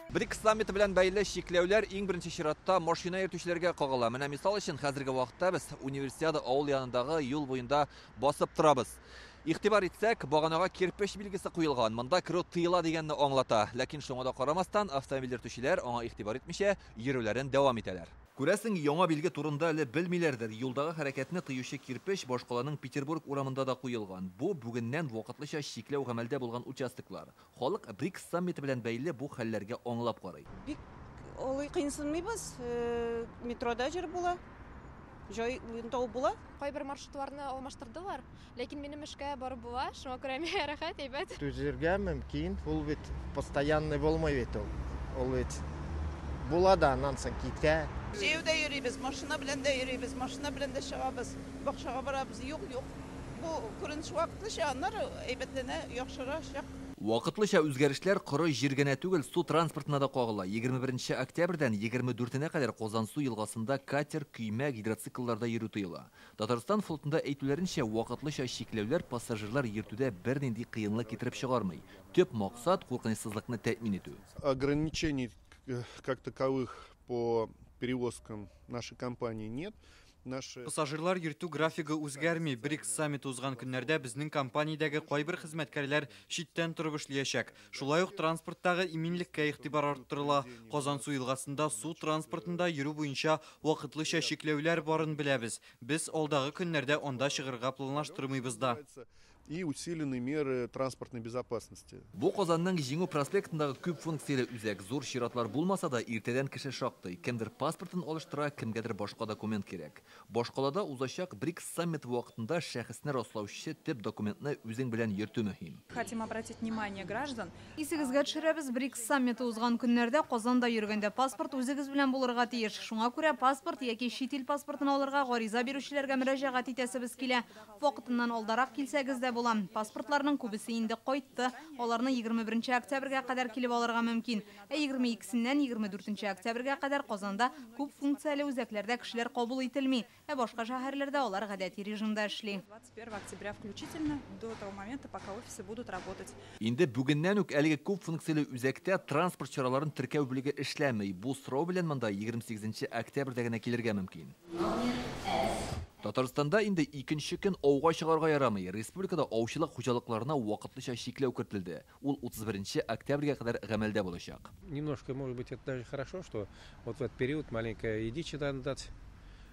БРИКС саммиты белән бәйле шикләүләр иң беренче чиратта машина йөртүчеләргә кагыла. Менә мисал өчен хәзерге вакытта без универсиада авыл янындагы юл буенда басып торабыз. Игътибар итсәк, баганага кирпеч билгесе куелган. Монда кирү тыела дигәнне аңлата. Ләкин шуңа да карамастан автомобиль йөртүчеләр аңа игътибар итмичә йөрүләрен дәвам итәләр. Күрәсең, яңа билге турында әле белмиләрдер. Юлдагы хәрәкәтне тыючы кирпеч башкаланың Петербург урамында да куелган. Бу бүгеннән вакытлыча шикләү гамәлдә булган участоклар. Халык БРИКС саммиты белән бәйле бу хәлләргә аңлап карый. Бик олай кыйынсынмыйбыз. Метрода җир була. Җай тау була. Кайбер маршрутларны алмаштырдылар, ләкин минем эшкә барып була, шуңа күрә миңа рәхәт, әйбәт. Түзергә мөмкин, ул бит постоянный булмый бит ул. Ул бит була да аннан соң китә. Җәүдә йөрибез, машина белән дә йөрибез, машина белән дә чыгабыз. Бакчага барабыз. Юк. Бу күренеш вакытлыча, аннары әйбәтләнә, яхшырачак. Вакытлыча үзгәрешләр коры җиргенә түгел, су транспортына да кагыла. 21 октябрьдән 24-нә кадәр Казансу елгасында катер, көймә, гидроциклларда йөрү тыела. Татарстан флотында әйтүләренчә, вакытлыча шикләүләр пассажирлар йөртүдә бернинди кыенлык китереп чыгармый. Төп максат куркынычсызлыкны тәэмин итү. Ограничений как таковых по перевозкам нашей компании нет. Пассажирлар йөртү графигы үзгәрми. БРИКС саммиты узган көннәрдә безнең компаниядәге кайбер хезмәткәрләр читтән торып эшләячәк. Шулай ук транспорттагы иминлеккә игътибар арттырыла. Казансу елгасында су транспортында йөрү буенча вакытлыча шикләүләр барын беләбез. Без алдагы көннәрдә анда чыгырга планлаштырмыйбыз да. И усиленные меры транспортной безопасности. Бу Казанның Җиңү проспектындагы күп функцияле үзәк. Зур чиратлар булмаса да, иртәдән кеше шактый. Кемдер паспортын алыштыра, кемгәдер башка документ кирәк. Башкалада узачак БРИКС саммиты вакытында шәхесне раслаучы тип документны үзең белән йөртү мөһим. Хотим обратить внимание граждан. Исегезгә төшерәбез, БРИКС саммиты узган көннәрдә Казанда йөргәндә паспорт үзегез белән булырга тиеш. Шуңа күрә паспорт яки чит ил паспортын алырга гариза бирүчеләргә мөрәҗәгать итәсебез килә. Вакытыннан алдарак килсәгез дә була. Паспортларның күбесе инде кайтты. Аларны 21 октябрьгә кадәр килеп алырга мөмкин. 22-ннән 24 октябрьгә кадәр Казанда күп функцияле үзәкләрдә кешеләр кабул ителми. Башка шәһәрләрдә алар гадәти режимда эшли. 21 октября включительно до того момента, пока офисы будут работать. Инде бүгеннән үк әлеге күп функцияле үзәктә транспорт чараларын теркәү бүлеге эшләмәй. Бу сорау белән монда 28 октябрьдә генә килергә мөмкин. Татарстанда инде икенче көн ауга чыгарга ярамый. Республикада аучылык хуҗалыкларына вакытлыча шикләү кертелде. Ул 31 октябрьгә кадәр гамәлдә булачак. Немножко, может быть, это даже хорошо, что вот в этот период маленькая дичи надо дать.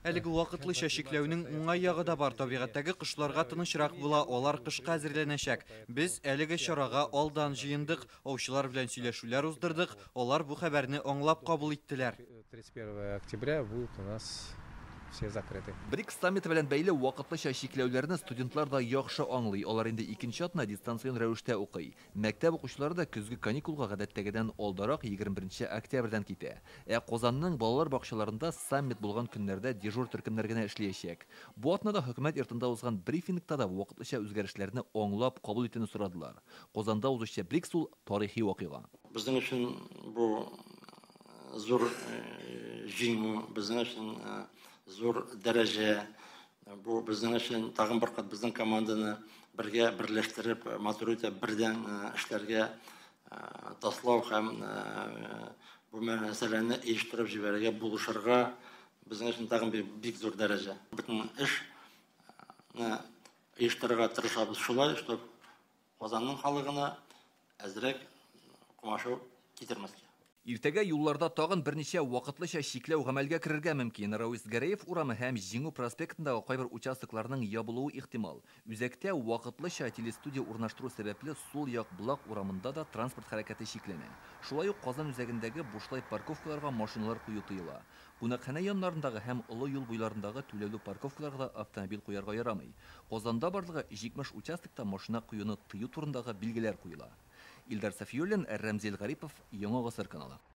Әлеге вакытлыча шикләүнең уңай ягы да бар. Табигатьтәге кошларга тынычрак була, алар кышка әзерләнәчәк. Без әлеге чарага алдан җыендык, аучылар белән сөйләшүләр уздырдык. Алар бу хәбәрне аңлап кабул иттеләр. 31 октября будут у нас все закрыты. БРИКС саммиты белән бәйле вакытлыча шикләүләрне студентлар да яхшы аңлый. Алар инде икенче атна дистанцион рәвештә укый. Мәктәп укучылары да көзге каникулга гадәттәгедән алдарак 21 октябрьдән китә. Казанның балалар бакчаларында саммит булган көннәрдә дежур төркемнәр генә эшләячәк. Бу атнада хөкүмәт йортында узган брифингта да вакытлыча үзгәрешләрне аңлап кабул итүне сорадылар. Казанда узучы БРИКС ул тарихи вакыйга. Безнең өчен бу зур җиңү, безнең өчен зур дәрәҗә. Бу безнең өчен тагын бер кат безнең команданы бергә берләштереп, матур итеп бердән эшләргә таслау һәм бу мәсьәләне оештырып җибәрергә, булышырга безнең өчен тагын бик зур дәрәҗә. Бөтен эшне оештырырга тырышабыз шулай, чтобы Казанның халыгына әзрәк кумашу китермәскә. Иртәгә юлларда тагын берничә вакытлыча шикләү гамәлгә керергә мөмкин. Рәвис Гәрәев урамы һәм Җиңү проспектындагы кайбер участокларның ябылуы ихтимал. Үзәктә вакытлыча телестудия урнаштыру сәбәпле сул як Булак урамында да транспорт хәрәкәте шикләнә. Шулай ук Казан үзәгендәге бушлай парковкаларга машиналар кую тыела. Кунакханә яннарындагы һәм олы юл буйларындагы түләүле парковкаларга автомобиль куярга ярамый. Казанда барлыгы 70 участокта машина куюны тыю турындагы билгеләр куела. Илдар Сафиуллин, Рәмзил Гарипов, Яңа Гасыр каналы.